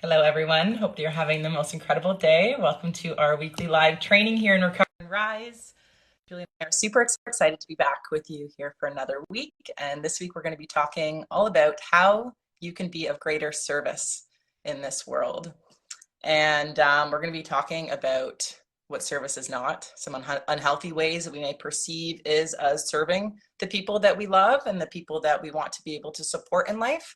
Hello, everyone. Hope you're having the most incredible day. Welcome to our weekly live training here in Recover and Rise. Julie and I are super excited to be back with you here for another week. And this week, we're going to be talking all about how you can be of greater service in this world. And we're going to be talking about what service is not, some unhealthy ways that we may perceive is us serving the people that we love and the people that we want to be able to support in life.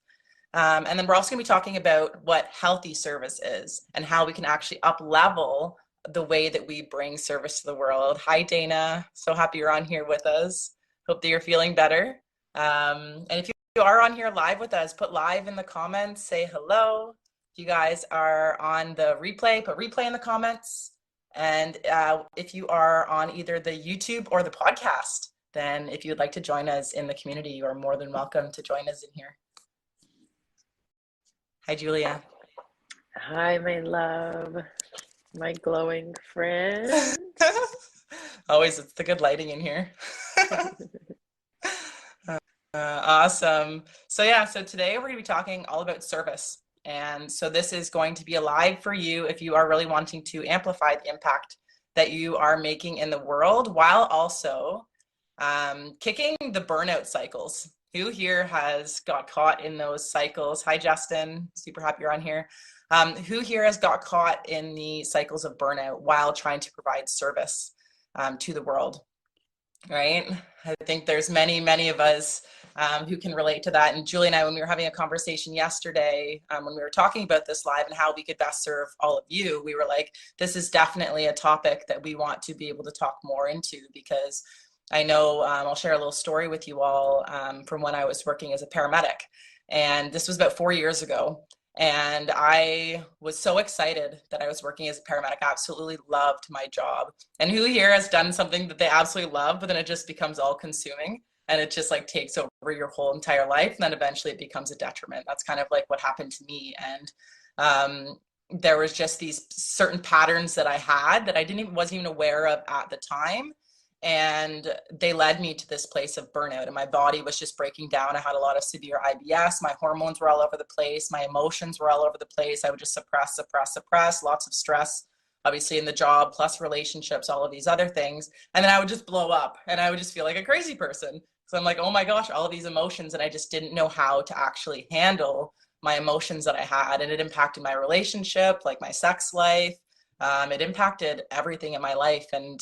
And then we're also going to be talking about what healthy service is and how we can actually up level the way that we bring service to the world. Hi, Dana. So happy you're on here with us. Hope that you're feeling better. And if you are on here live with us, put live in the comments, say hello. If you guys are on the replay, put replay in the comments. And if you are on either the YouTube or the podcast, then if you'd like to join us in the community, you are more than welcome to join us in here. Hi, Julia. Hi, my love, my glowing friend. Always, it's the good lighting in here. Awesome. So today we're going to be talking all about service. And so this is going to be a live for you if you are really wanting to amplify the impact that you are making in the world while also kicking the burnout cycles. Who here has got caught in those cycles? Hi, Justin. Super happy you're on here. Who here has got caught in the cycles of burnout while trying to provide service to the world? Right? I think there's many of us who can relate to that. And Julie and I, when we were having a conversation yesterday, when we were talking about this live and how we could best serve all of you, we were like, this is definitely a topic that we want to be able to talk more into, because I know I'll share a little story with you all from when I was working as a paramedic. And this was about 4 years ago. And I was so excited that I was working as a paramedic. I absolutely loved my job. And who here has done something that they absolutely love, but then it just becomes all consuming and it just like takes over your whole entire life. And then eventually it becomes a detriment. That's kind of like what happened to me. And there was just these certain patterns that I had that wasn't even aware of at the time. And they led me to this place of burnout, and my body was just breaking down. I had a lot of severe IBS. My hormones were all over the place. My emotions were all over the place. I would just suppress, lots of stress, obviously in the job, plus relationships, all of these other things. And then I would just blow up and I would just feel like a crazy person. So I'm like, oh my gosh, all of these emotions. And I just didn't know how to actually handle my emotions that I had. And it impacted my relationship, like my sex life. It impacted everything in my life. And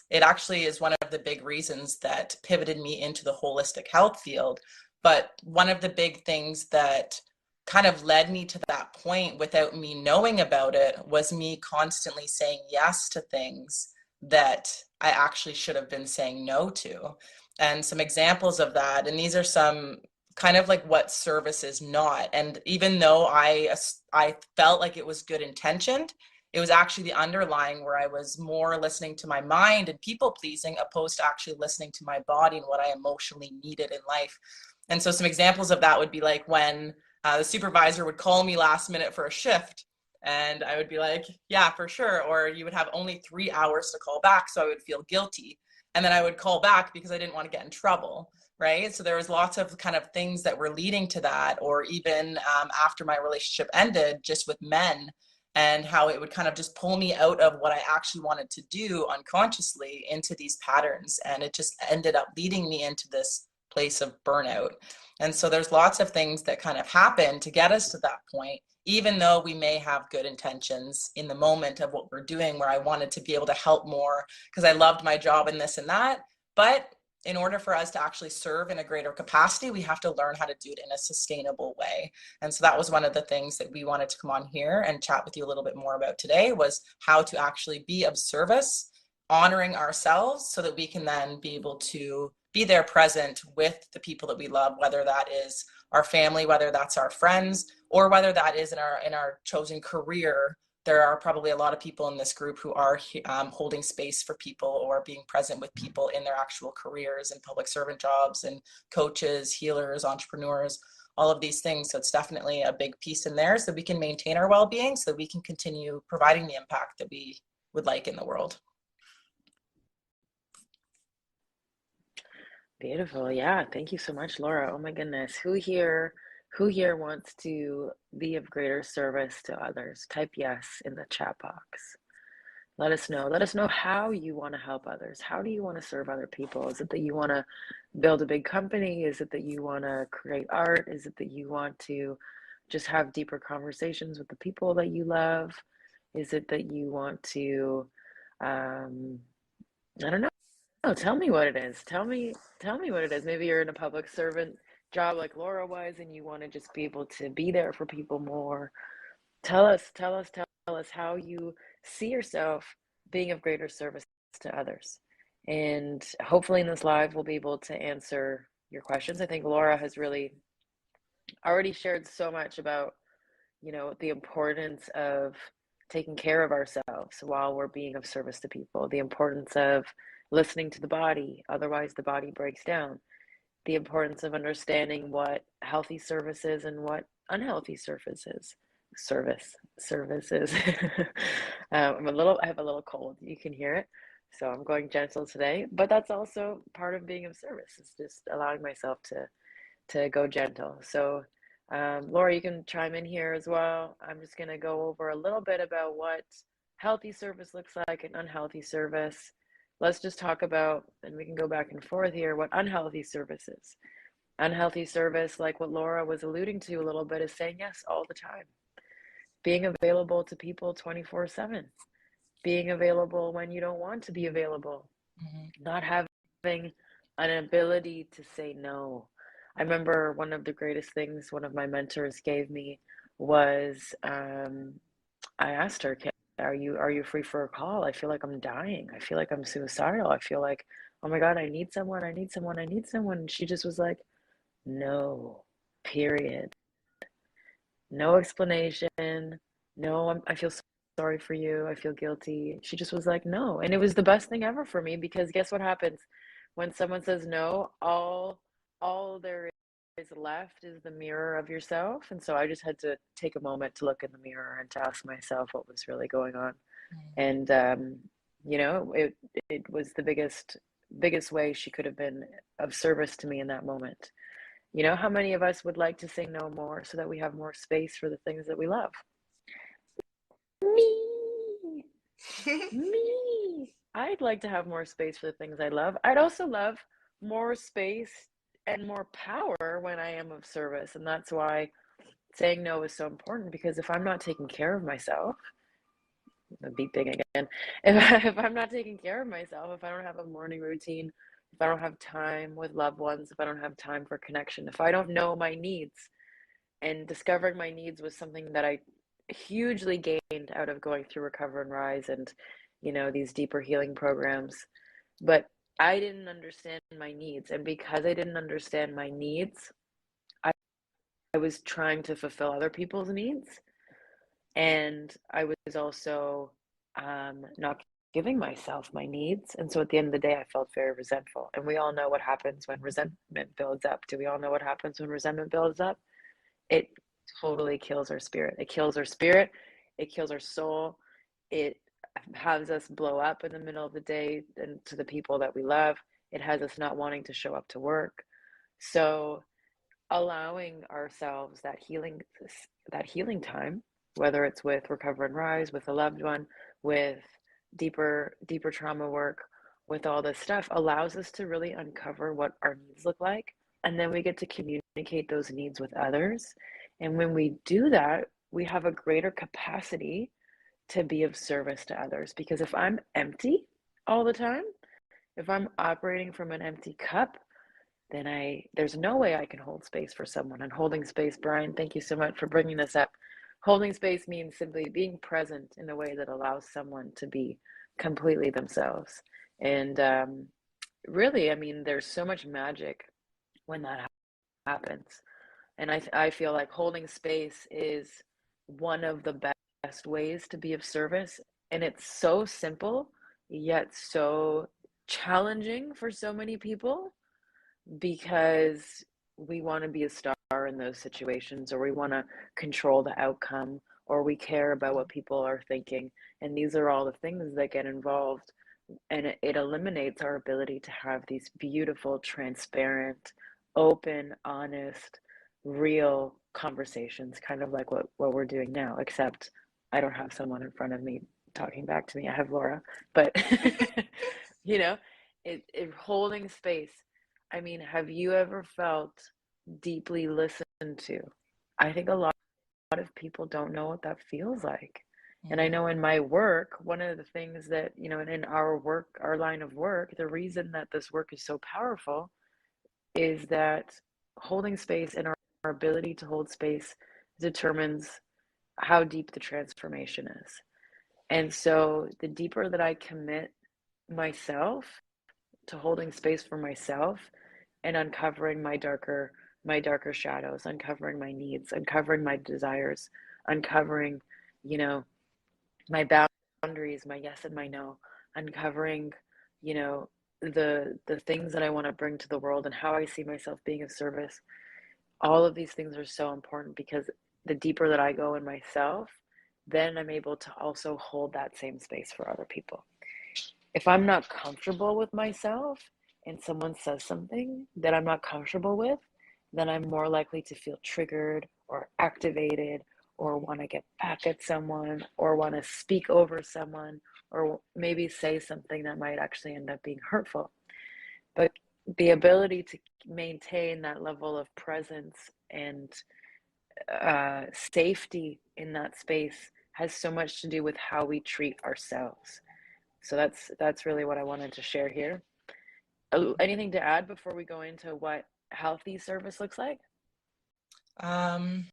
it actually is one of the big reasons that pivoted me into the holistic health field. But one of the big things that kind of led me to that point without me knowing about it was me constantly saying yes to things that I actually should have been saying no to. And some examples of that, and these are some kind of like what service is not. And even though I felt like it was good intentioned, it was actually the underlying where I was more listening to my mind and people pleasing opposed to actually listening to my body and what I emotionally needed in life. And so some examples of that would be like when the supervisor would call me last minute for a shift, and I would be like, yeah, for sure. Or you would have only 3 hours to call back. So I would feel guilty. And then I would call back because I didn't want to get in trouble. Right. So there was lots of kind of things that were leading to that. Or even after my relationship ended, just with men, and how it would kind of just pull me out of what I actually wanted to do unconsciously into these patterns. And it just ended up leading me into this place of burnout. And so there's lots of things that kind of happen to get us to that point, even though we may have good intentions in the moment of what we're doing, where I wanted to be able to help more because I loved my job and this and that. But in order for us to actually serve in a greater capacity, we have to learn how to do it in a sustainable way. And so that was one of the things that we wanted to come on here and chat with you a little bit more about today, was how to actually be of service, honoring ourselves so that we can then be able to be there present with the people that we love, whether that is our family, whether that's our friends, or whether that is in our chosen career. There are probably a lot of people in this group who are holding space for people or being present with people in their actual careers and public servant jobs and coaches, healers, entrepreneurs, all of these things. So it's definitely a big piece in there so we can maintain our well-being, so that we can continue providing the impact that we would like in the world. Beautiful. Yeah. Thank you so much, Laura. Oh my goodness. Who here Who here wants to be of greater service to others? Type yes in the chat box. Let us know. Let us know how you want to help others. How do you want to serve other people? Is it that you want to build a big company? Is it that you want to create art? Is it that you want to just have deeper conversations with the people that you love? Is it that you want to, I don't know. Tell me what it is. Tell me what it is. Maybe you're in a public servant job like Laura was, and you want to just be able to be there for people more. Tell us how you see yourself being of greater service to others. And hopefully in this live, we'll be able to answer your questions. I think Laura has really already shared so much about, the importance of taking care of ourselves while we're being of service to people, the importance of listening to the body, otherwise the body breaks down, the importance of understanding what healthy service is and what unhealthy services. I have a little cold. You can hear it. So I'm going gentle today, but that's also part of being of service. It's just allowing myself to go gentle. So Laura, you can chime in here as well. I'm just going to go over a little bit about what healthy service looks like and unhealthy service. Let's just talk about, and we can go back and forth here, what unhealthy service is. Unhealthy service, like what Laura was alluding to a little bit, is saying yes all the time, being available to people 24/7, being available when you don't want to be available, not having an ability to say no. I remember one of the greatest things one of my mentors gave me was I asked her, are you free for a call? I feel like I'm dying. I feel like I'm suicidal. I feel like, oh my God, I need someone. I need someone. I need someone. And she just was like, no, period. No explanation. No, I feel sorry for you. I feel guilty. She just was like, no. And it was the best thing ever for me because guess what happens when someone says no? All there is left is the mirror of yourself. And so I just had to take a moment to look in the mirror and to ask myself what was really going on. And it was the biggest way she could have been of service to me in that moment. How many of us would like to say no more so that we have more space for the things that we love? Me, me. I'd like to have more space for the things I love. I'd also love more space and more power when I am of service. And that's why saying no is so important because if I'm not taking care of myself, the beeping again, if I'm not taking care of myself, if I don't have a morning routine, if I don't have time with loved ones, if I don't have time for connection, if I don't know my needs, and discovering my needs was something that I hugely gained out of going through Recover and Rise and, these deeper healing programs. But I didn't understand my needs. And because I didn't understand my needs, I was trying to fulfill other people's needs. And I was also not giving myself my needs. And so at the end of the day, I felt very resentful. And we all know what happens when resentment builds up. Do we all know what happens when resentment builds up? It totally kills our spirit. It kills our spirit. It kills our soul. It has us blow up in the middle of the day and to the people that we love. It has us not wanting to show up to work. So allowing ourselves that healing time, whether it's with Recover and Rise, with a loved one, with deeper trauma work, with all this stuff, allows us to really uncover what our needs look like. And then we get to communicate those needs with others. And when we do that, we have a greater capacity to be of service to others. Because if I'm empty all the time, if I'm operating from an empty cup, then there's no way I can hold space for someone. And holding space, Brian, thank you so much for bringing this up. Holding space means simply being present in a way that allows someone to be completely themselves. And really, I mean, there's so much magic when that happens. And I feel like holding space is one of the best ways to be of service. And it's so simple, yet so challenging for so many people because we want to be a star in those situations, or we want to control the outcome, or we care about what people are thinking. And these are all the things that get involved. And it eliminates our ability to have these beautiful, transparent, open, honest, real conversations, kind of like what we're doing now, except I don't have someone in front of me talking back to me. I have Laura, but you know, it holding space. I mean, have you ever felt deeply listened to? I think a lot of people don't know what that feels like. And I Mm, know in my work, one of the things that, in our work, our line of work, the reason that this work is so powerful is that holding space and our ability to hold space determines how deep the transformation is. And so the deeper that I commit myself to holding space for myself and uncovering my darker shadows, uncovering my needs, uncovering my desires, uncovering, you know, my boundaries, my yes and my no, uncovering, you know, the things that I want to bring to the world and how I see myself being of service. All of these things are so important because the deeper that I go in myself, then I'm able to also hold that same space for other people. If I'm not comfortable with myself and someone says something that I'm not comfortable with, then I'm more likely to feel triggered or activated or want to get back at someone or want to speak over someone or maybe say something that might actually end up being hurtful. But the ability to maintain that level of presence and safety in that space has so much to do with how we treat ourselves. So that's really what I wanted to share here. Anything to add before we go into what healthy service looks like? Um,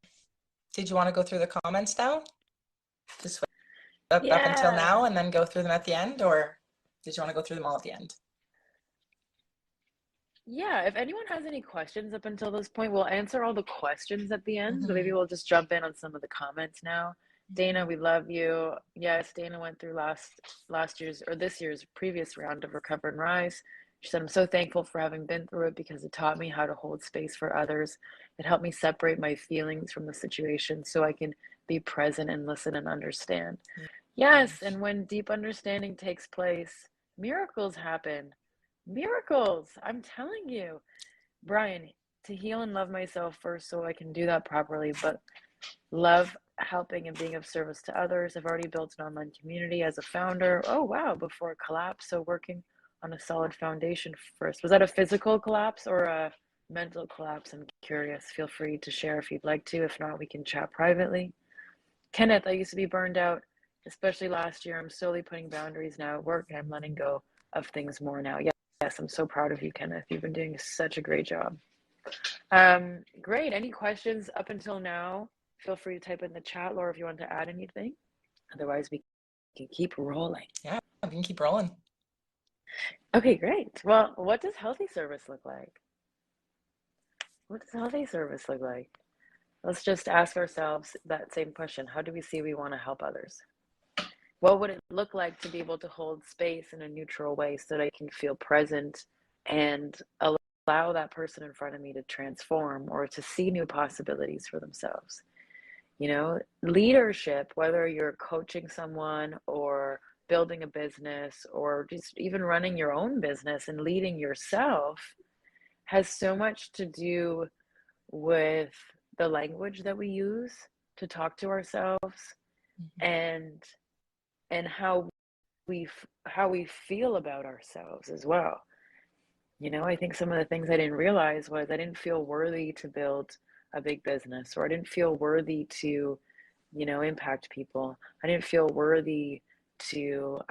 did you want to go through the comments now? Just up until Yeah. now and then go through them at the end, or did you want to go through them all at the end? Yeah, if anyone has any questions up until this point, we'll answer all the questions at the end, but maybe Hmm. we'll just jump in on some of the comments now. Dana, we love you. Yes, Dana went through last year's or this year's previous round of Recover and Rise. She said, I'm so thankful for having been through it because it taught me how to hold space for others. It helped me separate my feelings from the situation so I can be present and listen and understand. Yes, Yes. and when deep understanding takes place, miracles happen. Miracles, I'm telling you. Brian, to heal and love myself first so I can do that properly, but love helping and being of service to others. I've already built an online community as a founder. Oh, wow, before a collapse. So working on a solid foundation first. Was that a physical collapse or a mental collapse? I'm curious. Feel free to share if you'd like to. If not, we can chat privately. Kenneth, I used to be burned out, especially last year. I'm slowly putting boundaries now at work and I'm letting go of things more now. Yes, I'm so proud of you, Kenneth. You've been doing such a great job. Great. Any questions up until now? Feel free to type in the chat, Laura, if you want to add anything. Otherwise, we can keep rolling. Yeah, we can keep rolling. Okay, great. Well, what does healthy service look like? What does healthy service look like? Let's just ask ourselves that same question. How do we see we want to help others? What would it look like to be able to hold space in a neutral way so that I can feel present and allow that person in front of me to transform or to see new possibilities for themselves? Leadership, whether you're coaching someone or building a business or just even running your own business and leading yourself, has so much to do with the language that we use to talk to ourselves Mhm. and how we feel about ourselves as well. I think some of the things I didn't realize was I didn't feel worthy to build a big business, or I didn't feel worthy to, impact people. I didn't feel worthy to,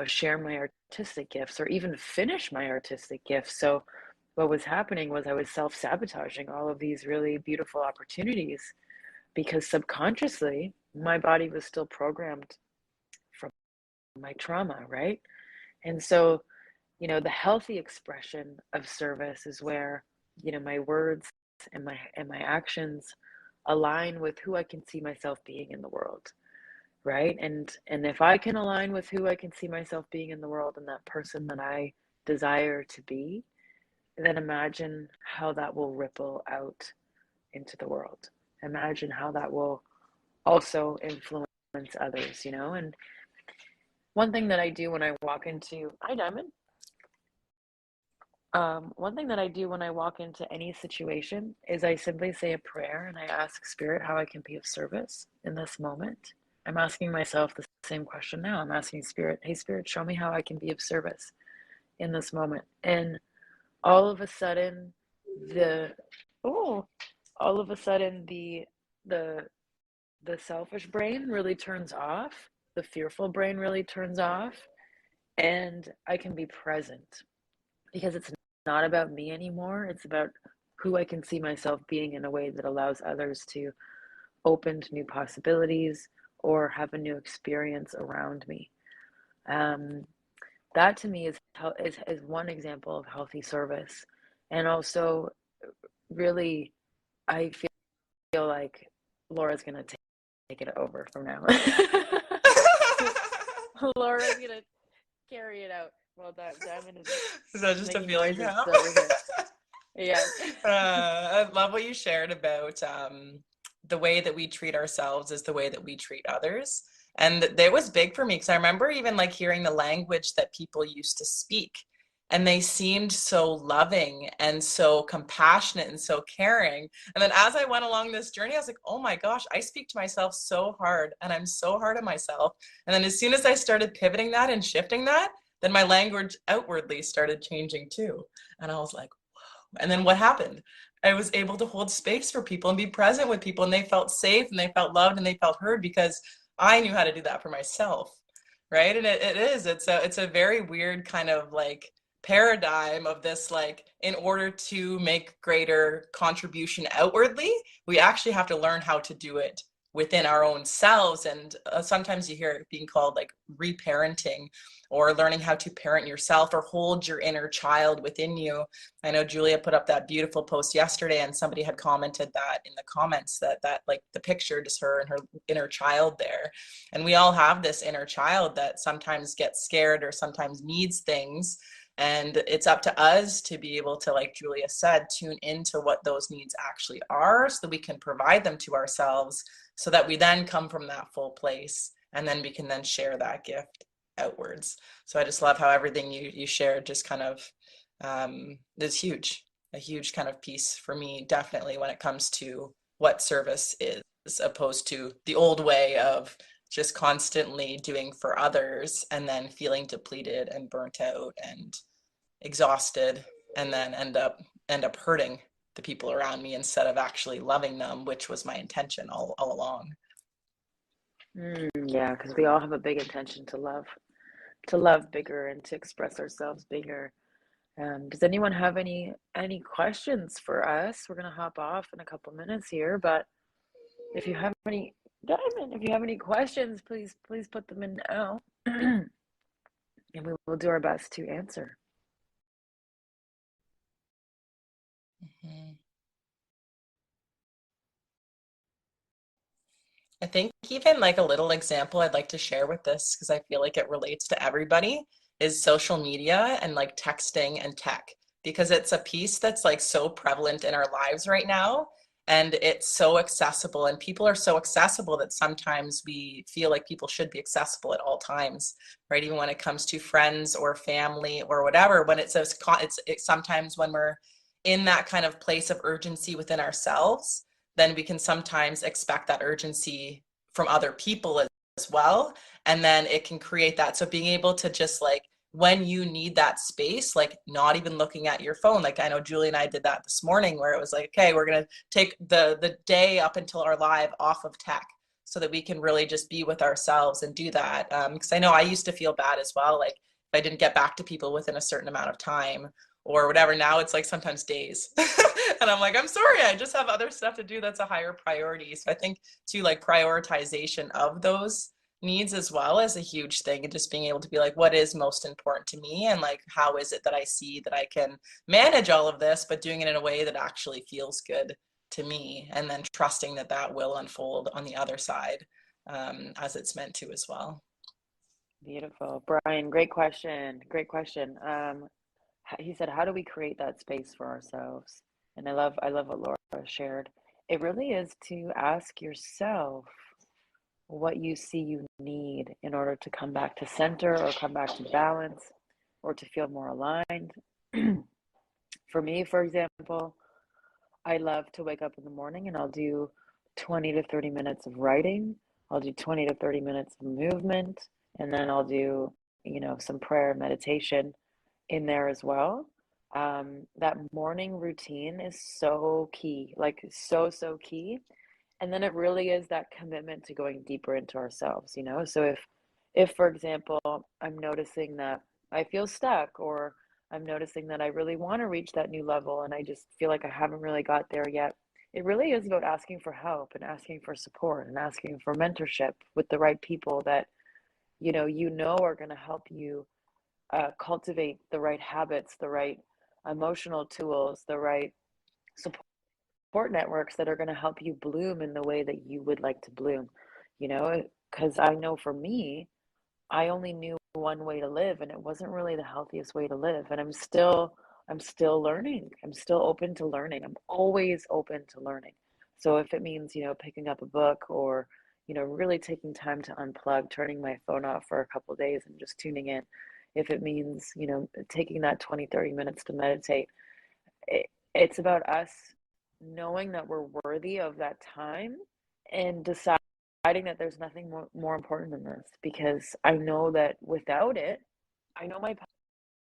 share my artistic gifts or even finish my artistic gifts. So what was happening was I was self-sabotaging all of these really beautiful opportunities because subconsciously my body was still programmed from my trauma, right? And so, the healthy expression of service is where, my words and my actions align with who I can see myself being in the world, right? And if I can align with who I can see myself being in the world and that person that I desire to be, then imagine how that will ripple out into the world. Imagine how that will also influence others. And one thing that I do when I walk into, hi Diamond, One thing that I do when I walk into any situation is I simply say a prayer and I ask Spirit how I can be of service in this moment. I'm asking myself the same question now. I'm asking Spirit, hey, Spirit, show me how I can be of service in this moment. And all of a sudden, the, oh, all of a sudden, the, the selfish brain really turns off, the fearful brain really turns off, and I can be present because it's not about me anymore. It's about who I can see myself being in a way that allows others to open to new possibilities or have a new experience around me. Um, that to me is one example of healthy service. And also, really, I feel like Laura's going to take it over from now. Laura's going to carry it out. Well, Diamond Is that is just a making feeling noises now? over here. Yeah. I love what you shared about the way that we treat ourselves is the way that we treat others. And that was big for me because I remember even like hearing the language that people used to speak. And they seemed so loving and so compassionate and so caring. And then as I went along this journey, I was like, oh my gosh, I speak to myself so hard and I'm so hard on myself. And then as soon as I started pivoting that and shifting that, then my language outwardly started changing too. And I was like, and then what happened? I was able to hold space for people and be present with people, and they felt safe and they felt loved and they felt heard because I knew how to do that for myself. Right. And it's a very weird kind of like paradigm of this, like, in order to make greater contribution outwardly, we actually have to learn how to do it within our own selves. And sometimes you hear it being called like reparenting or learning how to parent yourself or hold your inner child within you. I know Julia put up that beautiful post yesterday and somebody had commented that in the comments that like the picture just her and her inner child there. And we all have this inner child that sometimes gets scared or sometimes needs things. And it's up to us to be able to, like Julia said, tune into what those needs actually are so that we can provide them to ourselves so that we then come from that full place and then we can then share that gift outwards. So I just love how everything you shared just kind of is huge, a huge kind of piece for me, definitely when it comes to what service is, opposed to the old way of just constantly doing for others and then feeling depleted and burnt out and exhausted and then end up hurting the people around me instead of actually loving them, which was my intention all along. Yeah, because we all have a big intention to love bigger and to express ourselves bigger. Does anyone have any questions for us? We're gonna hop off in a couple minutes here, but if you have any, Diamond, if you have any questions, please put them in now, and we will do our best to answer. Mhm. I think even like a little example I'd like to share with this, because I feel like it relates to everybody, is social media and like texting and tech, because it's a piece that's like so prevalent in our lives right now. And it's so accessible, and people are so accessible that sometimes we feel like people should be accessible at all times, right? Even when it comes to friends or family or whatever, when it says it's sometimes when we're in that kind of place of urgency within ourselves, then we can sometimes expect that urgency from other people as well. And then it can create that. So being able to just like, when you need that space, like not even looking at your phone. Like I know Julie and I did that this morning where it was like, okay, we're going to take the day up until our live off of tech so that we can really just be with ourselves and do that. Because I know I used to feel bad as well. Like if I didn't get back to people within a certain amount of time or whatever, now it's like sometimes days. And I'm like, I'm sorry, I just have other stuff to do that's a higher priority. So I think too, like prioritization of those needs as well is a huge thing, and just being able to be like, what is most important to me, and like how is it that I see that I can manage all of this, but doing it in a way that actually feels good to me, and then trusting that that will unfold on the other side, as it's meant to as well. Beautiful, Brian. Great question. Great question. He said, "How do we create that space for ourselves?" And I love what Laura shared. It really is to ask yourself what you see you need in order to come back to center or come back to balance or to feel more aligned. For me, for example, I love to wake up in the morning and I'll do 20 to 30 minutes of writing. I'll do 20 to 30 minutes of movement, and then I'll do, some prayer and meditation in there as well. That morning routine is so key, like so, so key. And then it really is that commitment to going deeper into ourselves. So if for example, I'm noticing that I feel stuck, or I'm noticing that I really want to reach that new level and I just feel like I haven't really got there yet. It really is about asking for help and asking for support and asking for mentorship with the right people that are going to help you cultivate the right habits, the right emotional tools, the right support networks that are going to help you bloom in the way that you would like to bloom. Because I know for me, I only knew one way to live, and it wasn't really the healthiest way to live. And I'm still learning. I'm still open to learning. I'm always open to learning. So if it means, picking up a book, or, really taking time to unplug, turning my phone off for a couple of days and just tuning in, if it means, taking that 20, 30 minutes to meditate, it's about us knowing that we're worthy of that time and deciding that there's nothing more important than this, because I know that without it, I know my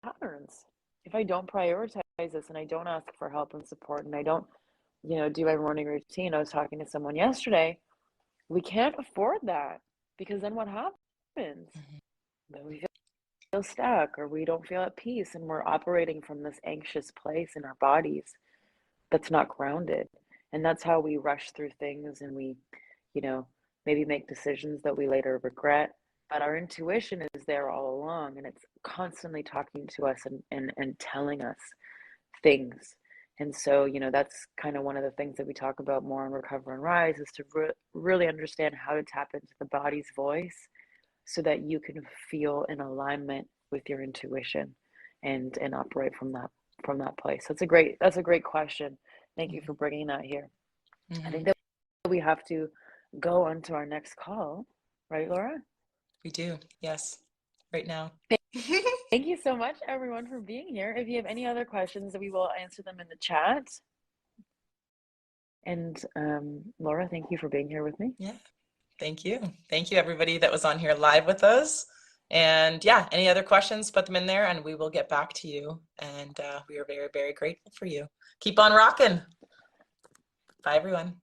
patterns. If I don't prioritize this and I don't ask for help and support and I don't, do my morning routine, I was talking to someone yesterday, we can't afford that, because then what happens? Mhm. Then we feel stuck, or we don't feel at peace, and we're operating from this anxious place in our bodies that's not grounded. And that's how we rush through things, and we, you know, maybe make decisions that we later regret. But our intuition is there all along, and it's constantly talking to us and telling us things. And so, that's kind of one of the things that we talk about more in Recover and Rise, is to really understand how to tap into the body's voice so that you can feel in alignment with your intuition and operate from that place. That's a great question. Thank you for bringing that here. I Mhm. think that we have to go on to our next call, right, Laura? We do, yes, right now. Thank you so much, everyone, for being here. If you have any other questions, we will answer them in the chat. And Laura, thank you for being here with me. Yeah, thank you. Thank you, everybody that was on here live with us. And yeah, any other questions, put them in there and we will get back to you. And we are very, very grateful for you. Keep on rocking. Bye, everyone.